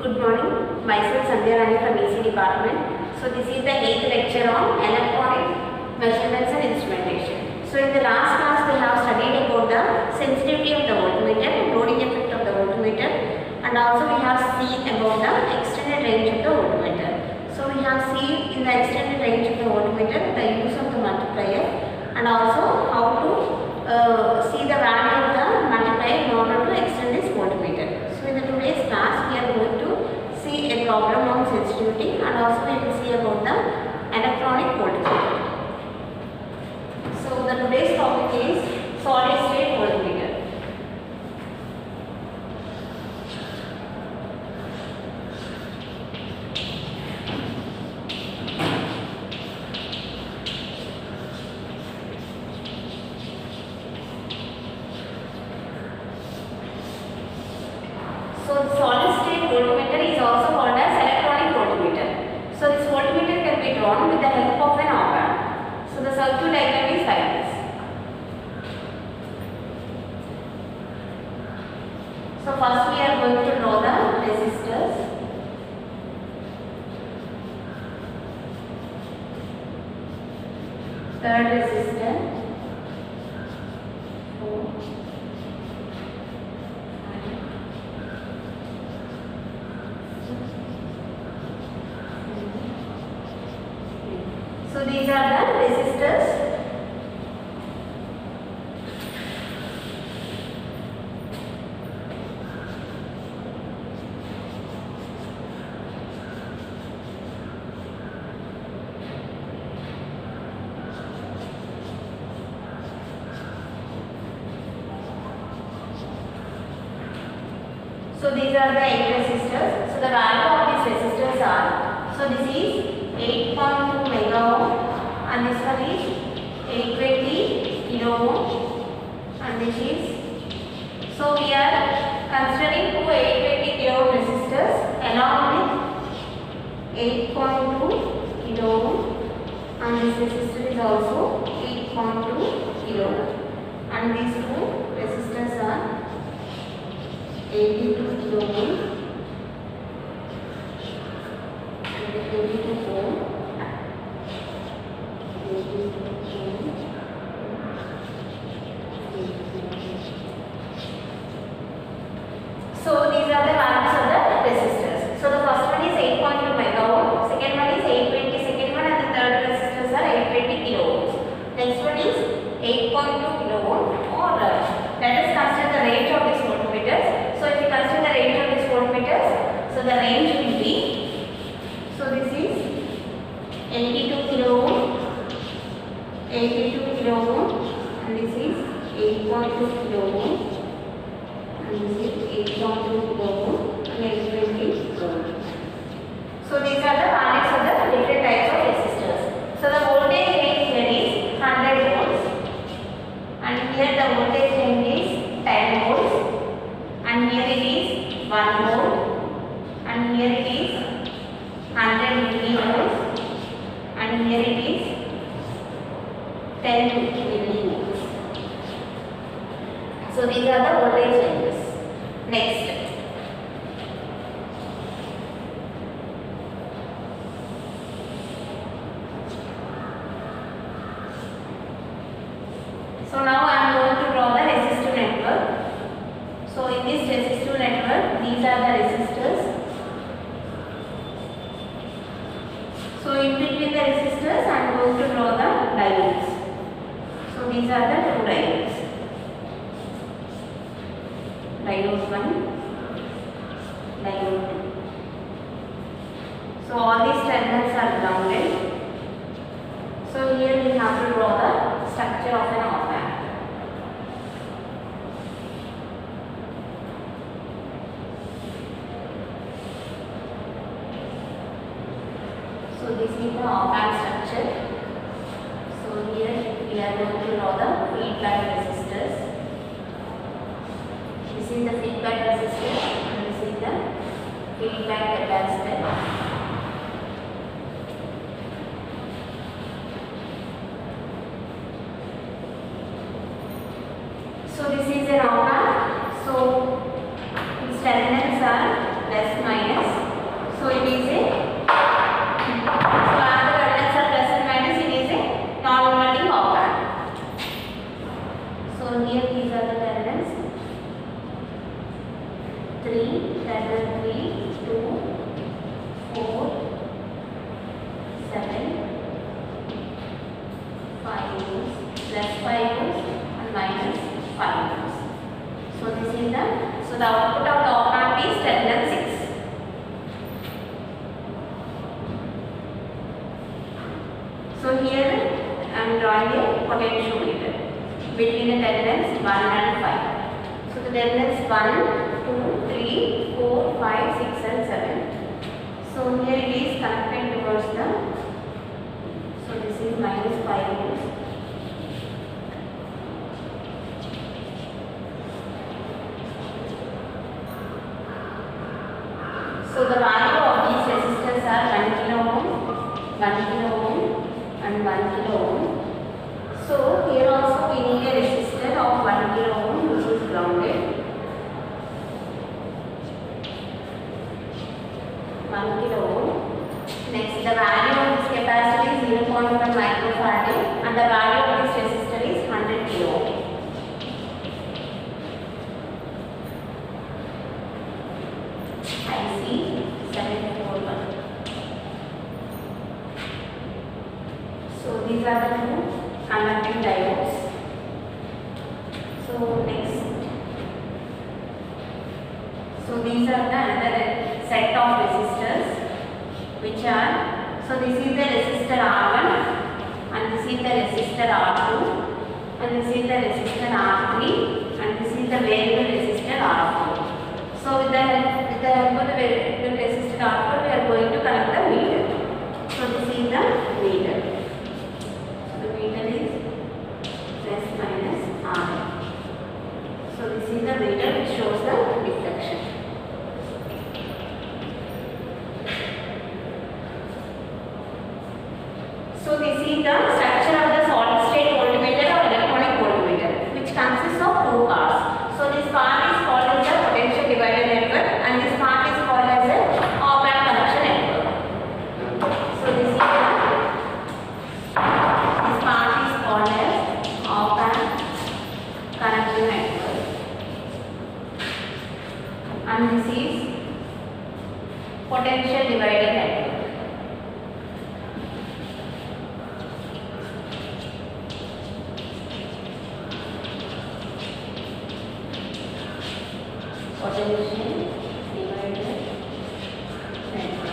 Good morning. Myself Sandhya Rani from EC department. So this is the 8th lecture on electronic measurements and instrumentation. So in the last class we have studied about the sensitivity of the voltmeter, loading effect of the voltmeter, and also we have seen about the extended range of the voltmeter. So we have seen in the extended range of the voltmeter the use of the multiplier and also how to see the value of the multiplier in order to extend this voltmeter. So in the today's class we are going to see a problem on sensitivity and also we will see about the electronic voltmeter. So the today's topic is solid state voltmeter. So the solid state voltmeter is also called as electronic voltmeter. So this voltmeter can be drawn with the help of an op-amp. So the circuit diagram is like this. So first we are going to draw the resistors. Third resistor. So these are the resistors. So these are the 8 resistors. So the value of these resistors are, so this is 8.2 mega ohm and this one is 820 kilo ohm and this is, so we are considering two 820 kilo ohm resistors along with 8.2 kilo ohm and this resistor is also 8.2 kilo ohm and these two resistors are 82 kilo ohm and 22 ohm. So these are the values of the resistors. So the first one is 8.2 mega ohm, second one is 820, second one and the third resistors are 820 kilo ohms. Next one is 8.2 kilo ohm or let us consider the range of these voltmeters. So if you consider the range of these voltmeters, so the range will be, so this is 82 kilo ohm, 82 kilo ohm and this is 8.2 kilo ohm and this is 8.2 kilo ohm and 820 kilo ohm. So these are the values of the different types of resistors. So the voltage range here is 100 volts and here the voltage range is 10 volts and here it is 1 volt and here it is 100 millivolts and here it is 10 millivolts. So these are the voltage ranges. Next. So now I am going to draw the resistor network. So in this resistor network, these are the resistors. So in between the resistors, I am going to draw the diodes. So these are the two diodes. Diode 1, diode 2. So all these terminals are grounded. So here we have to draw the structure of an op-amp. So this is the op-amp structure. So here we are going to draw the feedback resistors. This is the feedback resistor and this is the feedback capacitor. So this is an op-amp. So its terminals are plus minus 3, terminal 3, 2, 4, 7, 5 volts, plus 5 volts and minus 5 volts. So this is the output of the op amp is terminal 6. So here I am drawing a potentiometer between the terminals 1 and 5. So the terminals 1, 2, 3, 4, 5, 6 and 7. So here it is connected towards the, so this is minus 5 volts. So the value of these resistors are 1 kilo ohm, 1 kilo ohm and 1 kilo ohm. So here also we need a resistor of 1 kilo ohm which is grounded. 1 kilo ohm. Next the value of this capacitor is 0.1 microfarad and the value of this resistor is 100 kilo ohm. IC 741. So these are the two conducting diodes. So next, so these are the another set of resistors which are, so this is the resistor R1 and this is the resistor R2 and this is the resistor R3 and this is the variable resistor R4. So with the help of the variable resistor R4 we are going to connect the meter. So this is the meter. The meter is plus minus R. So this is the meter which shows the deflection. So this is the structure of the solid state voltmeter or electronic voltmeter which consists of two parts. So this part is called as the potential divider network and this part is called as the op amp connection network. So this is the, this part is called as op amp connection network and this is potential divider network. Potential divider network.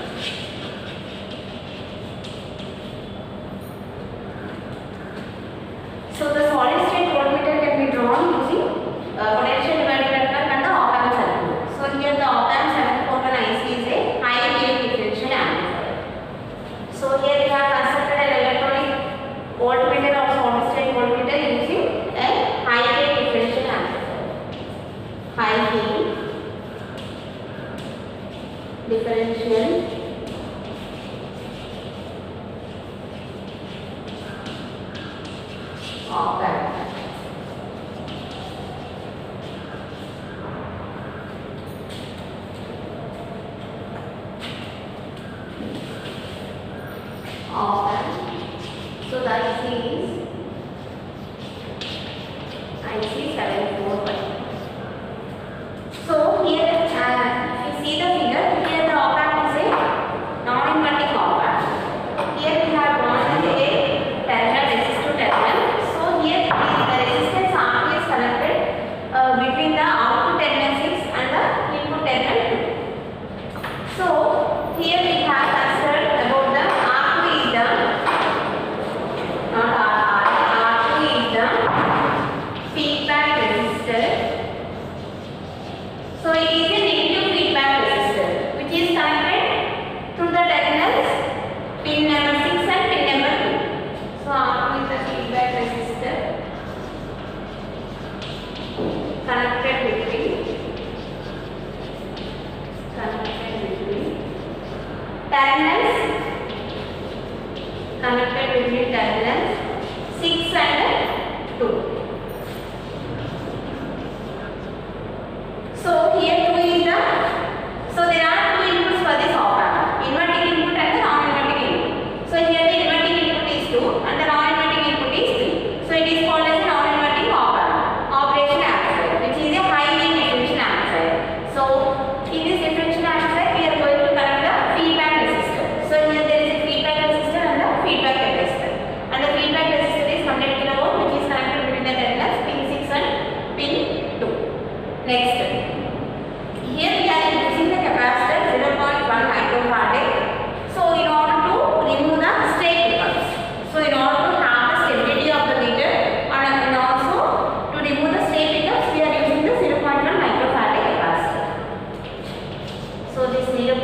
So the solid state voltmeter can be drawn using potential divider network and the op amp circuit. So here the op amp 741 IC is a high gain differential amplifier. So here we have constructed an electronic voltmeter or solid state voltmeter using a high gain differential amplifier. High gain differential op amp. Op amp. So the IC is IC 741. So here if you see the figure, here the op amp is a non-inverting op amp. Here we have drawn a terminal resistor terminal. So here the resistance R2 is connected between the output terminal 6 and the input terminal 2. So here we have considered about the R2 is the, not R2 is the feedback resistor. So it is a negative feedback resistor which is connected to the terminals pin number 6 and pin number 2. So R2 is the feedback resistor connected between terminals, connected between terminals 6 and 2. So here 2 is the, so there are two inputs for this op amp, inverting input and the non-inverting input. So here the inverting input is 2 and the non-inverting input is 3. So it is called as a non-inverting op amp operation amplifier which is a high gain differential amplifier. So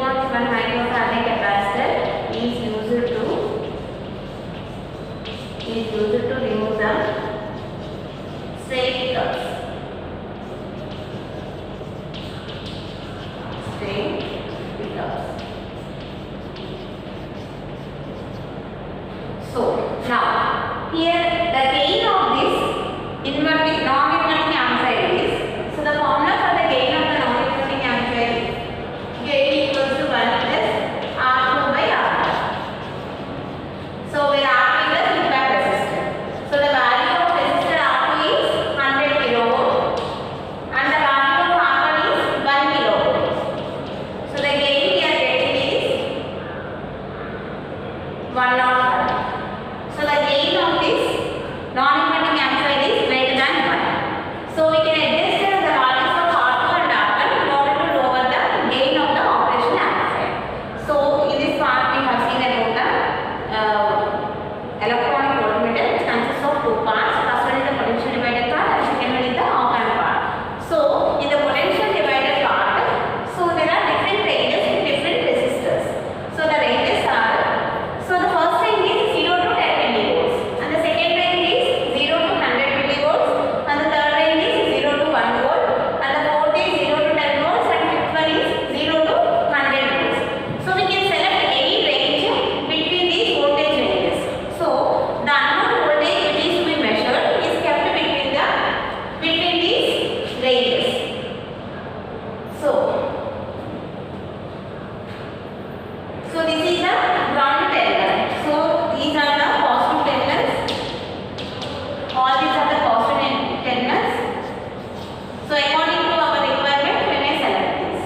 8.1 microfarad capacitor is used to remove the straight pickups. So now here the gain of this inverting non-inverting amplifier is, so the formula for the gain of the non-inverting amplifier is gain equals to 1 plus R2 by R1. So where R2 is the feedback resistor. So the value of resistor R2 is 100 kilo ohm and the value of R1 is 1 kilo ohm. So the gain we are getting is 101. So the gain of this non-inverting amplifier is greater than 1. So we can adjust the values of R2 and R1 in order to lower the gain of the operational amplifier. So in this part we have seen about the electronic voltmeter, which consists of two parts. First one is the potential divider part and second one is the op-amp part. So in the potential divider part, so there are different ranges with different resistors. So the ranges are, so the first range is 0 to 10 millivolts and the second range is 0 to 100 millivolts and the third range is 0 to 1 volt and the fourth is 0 to 10 volts and fifth one is 0 to 100 volts. So we can select any range between these voltage ranges. So the unknown voltage which is to be measured is kept between these ranges. So this is the ground terminal. So these are the positive terminals. All these are the positive terminals. So according to our requirement, we may select this.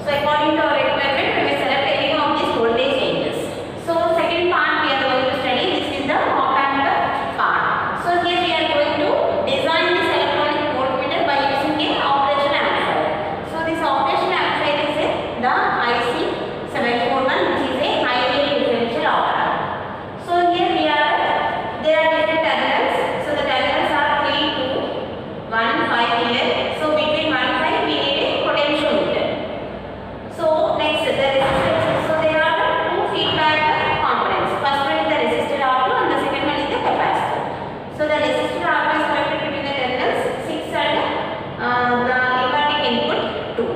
So according to our requirement, we may select any of these voltage ranges. So second part we are going to study. This is the op-amp part. So here we are going to design this electronic voltmeter by using a operational amplifier. So this operational amplifier is the IC 741, which is a highly differential op-amp. So here there are different terminals. So the terminals are 3, 2, 1, 5 here. So between 1 and 5 we need a potentiometer. So next the resistors. So there are two feedback components. First one is the resistor R2 and the second one is the capacitor. So the resistor R2 is connected between the terminals 6 and the inverting input 2.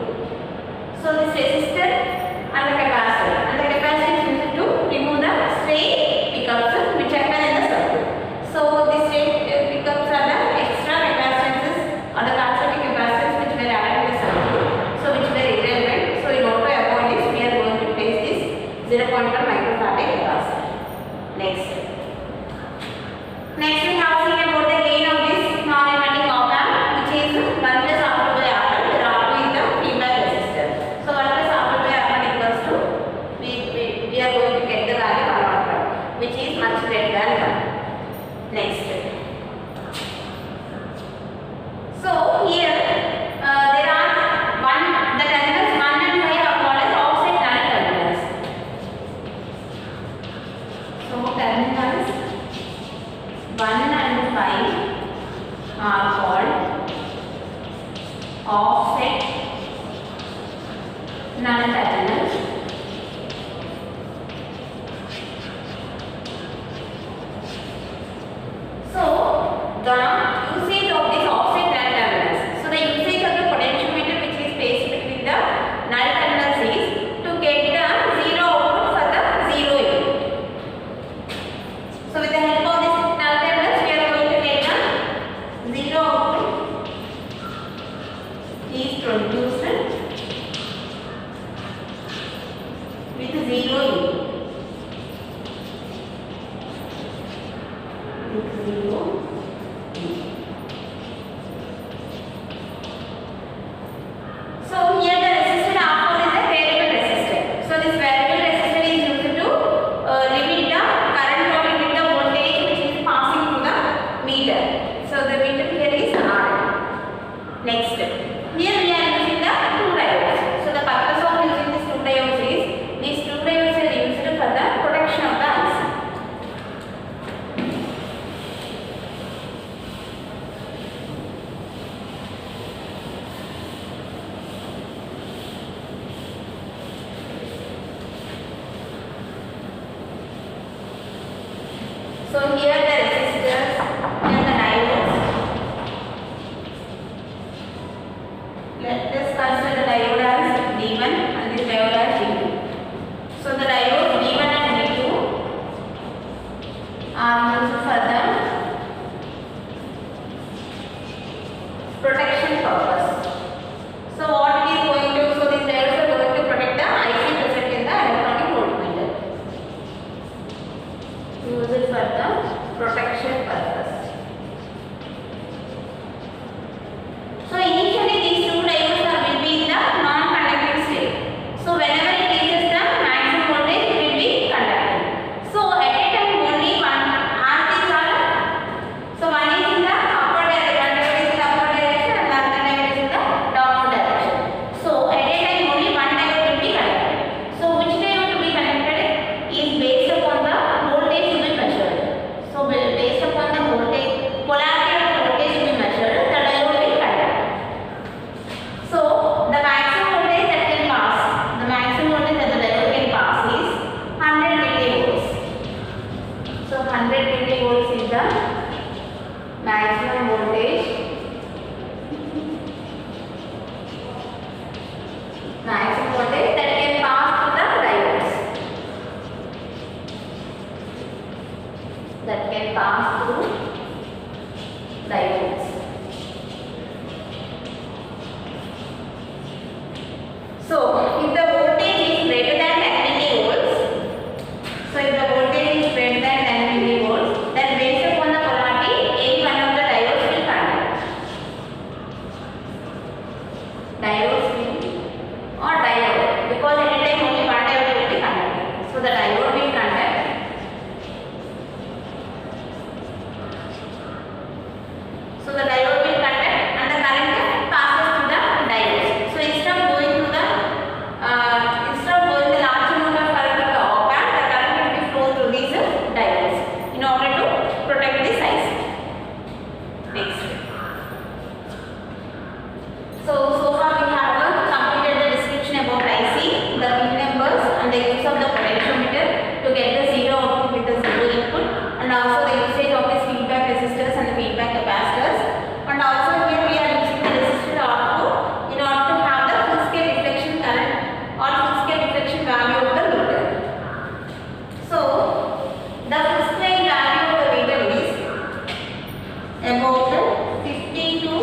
So this resistor and the capacitor is used to remove the stray pickups which happen in the circuit. So these stray pickups are the extra capacitances or the parasitic capacitance which were added in the circuit, so which were irrelevant. So in order to avoid this, we are going to place this 0.1 microfarad capacitor. Next we have seen about the gain of this non-inverting op-amp, which is 1 plus R2 by R1, where R2 is the feedback resistor. So 1 plus R2 by R1 equals to, we are going to get the value 101, which is much greater than 1. Next. So here there are the terminals 1 and 5 are called as offset null terminals. So terminals 1 and 5 are called offset null terminals. So the usage of this offset null terminals. So the usage of the potentiometer which is placed between the null terminals is to get the zero output for the zero input. So with the help of this null terminals, we are going to get the zero output is produced pass through diodes. So if the voltage is greater than 10 millivolts, so if the voltage is greater than 10 millivolts, then based upon the polarity, any one of the diodes will conduct. Diodes will or diode, because at a time only one diode will be conducted. So the diode will conduct. So the diode will conduct and the current passes through the diodes. So instead of going the large amount of current of the op amp, the current will be flow through these diodes in order to protect the size. Next. So far we have completed the description about IC, the pin numbers and the use of the potentiometer to get the zero output with the zero input, and also the usage of these feedback resistors and the feedback capacitors, and also here we are using the resistor output in order to have the full scale reflection current or full scale reflection value of the meter. So the full scale value of the meter is about 50 to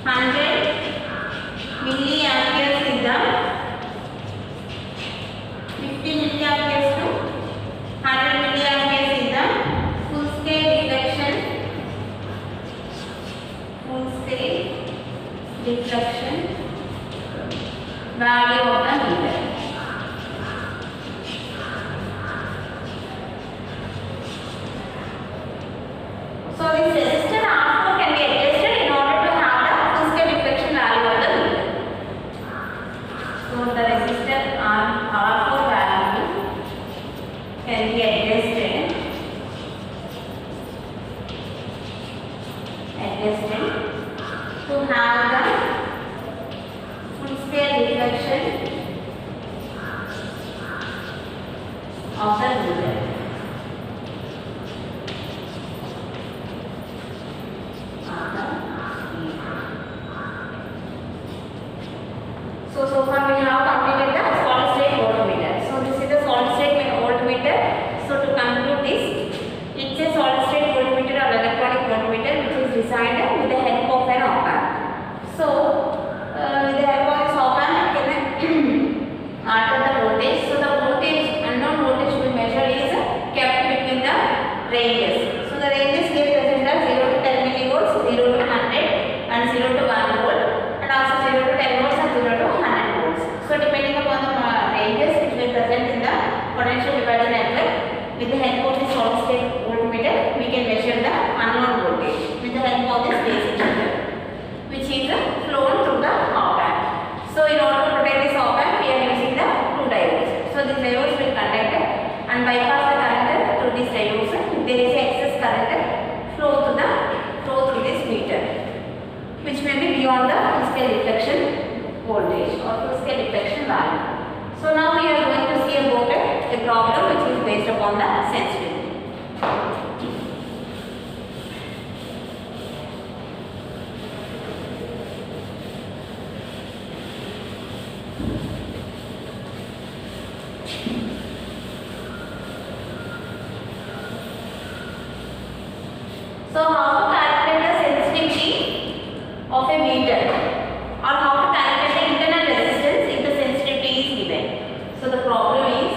100 milliamperes is the 50 milliamperes to 100 milliamperes is the full scale reflection value of the meter. So this resistor R4 can be adjusted in order to have the full scale reflection value of the meter. So the resistor R4 value can be adjusted to have the full scale reflection of the meter. So far we have completed the solid state voltmeter. So this is the solid state voltmeter. So to conclude this, it's a solid state voltmeter or electronic voltmeter which is designed with the help of an op amp. So with the help of this op amp, it can alter the voltage. So the voltage, unknown voltage to be measured is kept between the ranges. So the ranges here present are 0 to 10 millivolts, 0 to 100 and 0 to 1 volt, and also 0 to 10 volts and 0 to 100 volts. So depending upon the ranges which will present in the potential divider network, with the help of this solid state voltmeter, we can measure the unknown voltage with the help of this basic meter, which is flown through the op amp. So in order to protect this op amp, we are using the two diodes. So these diodes will conduct and bypass the current through these diodes. If there is excess current flow through this meter, which may be beyond the full scale reflection voltage or full scale reflection value. So now we are going to see about a problem which is based upon the sensitivity. So how to calculate the sensitivity of a meter, or how to calculate the internal resistance if the sensitivity is given. So the problem is,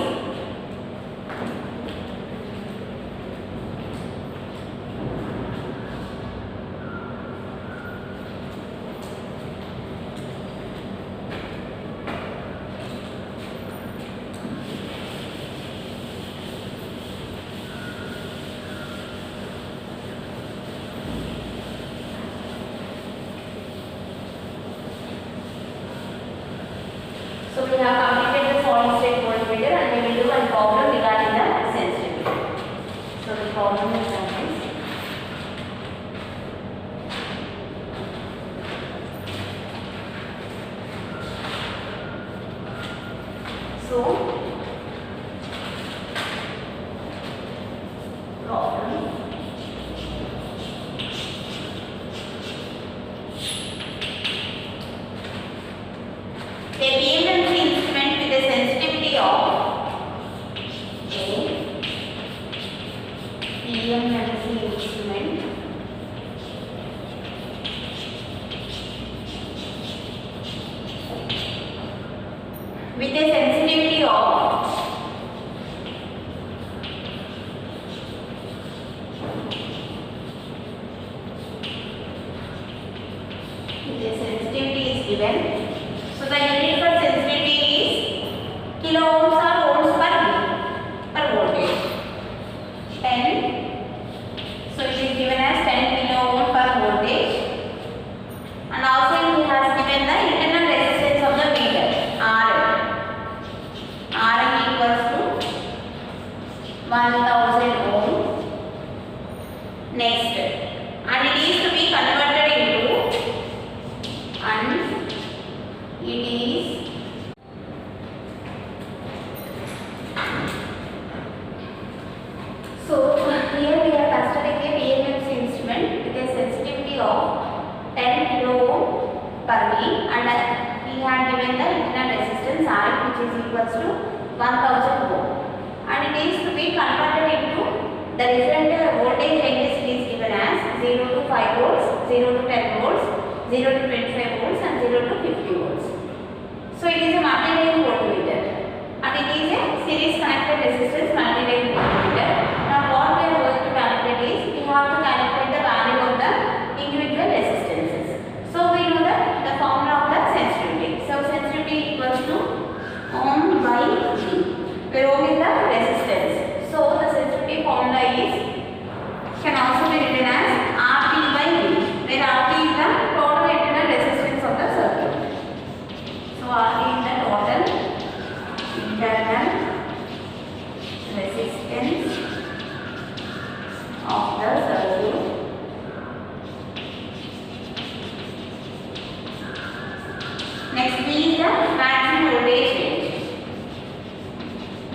so we have completed the solid state voltmeter and we will do a problem regarding the sensitivity. So the problem is like this. So problem. A PMMC instrument with a sensitivity of PMMC with a sensitivity of is given. So the unit for sensitivity is kilo ohms or ohms per voltage. 10. So it is given as 10 kilo ohm per voltage. And also he has given the internal resistance of the meter Rm. Rm equals to 1000 ohm. Next, and it is to be converted into, and it is so here we are considering a BMS instrument with a sensitivity of 10 kilo ohm per V, and he had given the internal resistance Rm which is equals to 1000 ohm, and it is to be converted into the different voltage ranges. It is given as 0 to 5 volts, 0 to 10 volts, 0 to 25 volts and 0 to 50 volts. So it is a multi-range voltmeter and it is a series connected resistance multi-range voltmeter. Now what we are going to calculate is, we have to calculate the value of the individual resistances. So we know that the formula of the sensitivity. So sensitivity equals to ohm by V, where ohm is the resistance. So the sensitivity formula is, can also be written as RT by V, where RT is the total internal resistance of the circuit. So RT is the total internal resistance of the circuit. Next B is the maximum voltage range.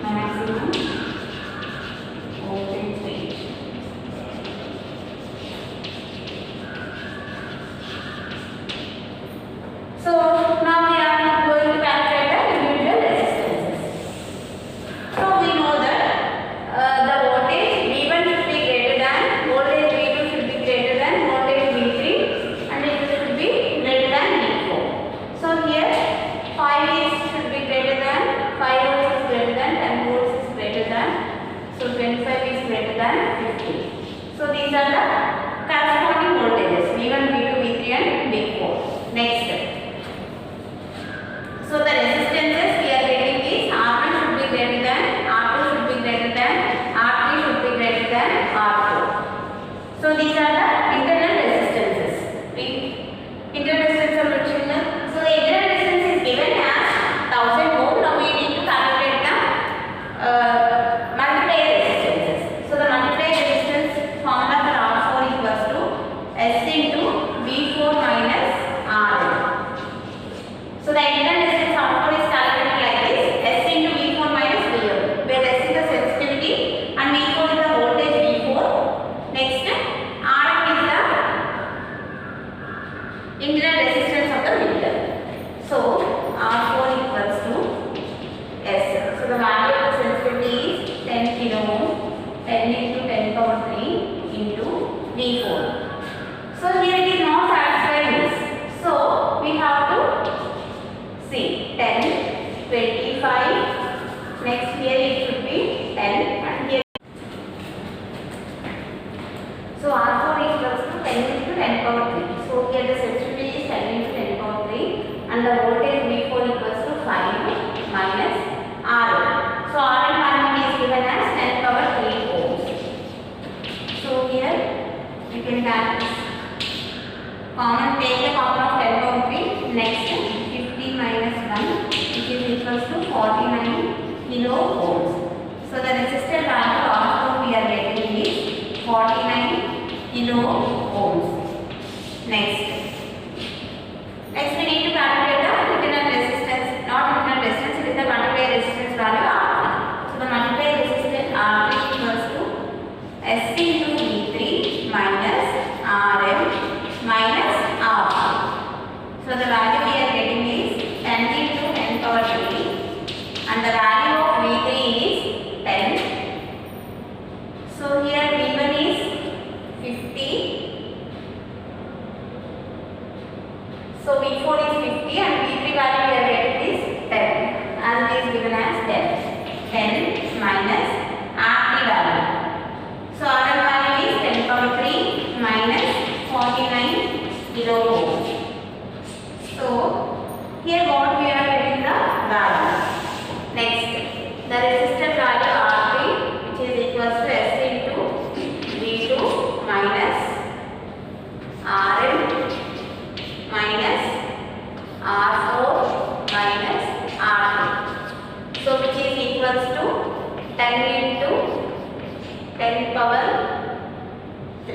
Maximum voltage range. So now we are going to calculate the individual resistances. So we know that the voltage V1 should be greater than, voltage V2 should be greater than voltage V3, and it should be greater than V4. So here 5 is should be greater than, 5 volts is greater than, 10 volts is greater than, so 25 is greater than 50. So these are the corresponding voltages V1, V2, V3 and V4. Next. So the resistances we are getting is R1 should be greater than, R2 should be greater than, R3 should be greater than R4. So these are the internal resistances. Internal resistance of the children. So the internal resistance is given as 1000 ohm. Now we need to calculate the multiplier resistances. So the multiplier resistance formula for R4 equals to S into V4 minus RL. So the internal resistance R4 is calculated like this: S into V4 minus VL, where S is the sensitivity and V4 is the voltage V4. Next, RL is the internal resistance of the meter. So R4 equals to S. So the value of the sensitivity is 10 kilo ohm, 10 into 10 power 3 into V4. So here it is not satisfying this. So we have to see 10, 25. Next here it should be 10 and here. So R4 equals to 10 into 10 power 3. So here the sensitivity is 10 into 10 power 3 and the voltage V4 equals to 5 minus RL. So RL value is given as 10 power 3 ohms. So here we can take the common of 10 power 3. Next 50 minus 1 which is equals to 49 kilo ohms. So the resistor value R4 we are getting is 49 kilo ohms. Next we need to calculate the internal resistance, not internal resistance, it is the multiplier resistance value R3. So the multiplier resistance R3 equals to S into V3 minus RM minus R4. So the value we are getting is 10 into 10 power 3 and the value of V3 is 10. So here V1 is 50 10 power 3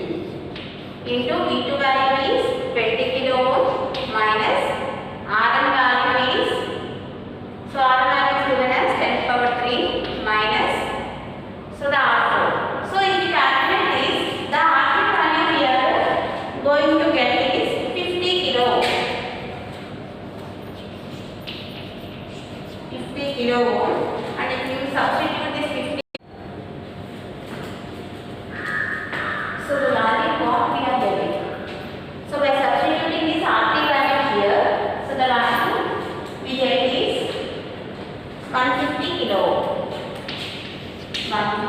into V2 value is 20 kilo ohm minus Rn value is, so Rn value is given as 10 power 3 minus, so the R4. So if you calculate this, the R4 value here going to get is 50 kilo ohm. 50 kilo ohm, and if you substitute this 50, so the value what we are getting. So by substituting this R3 value here, so the value we get is 150 kilo ohm. 150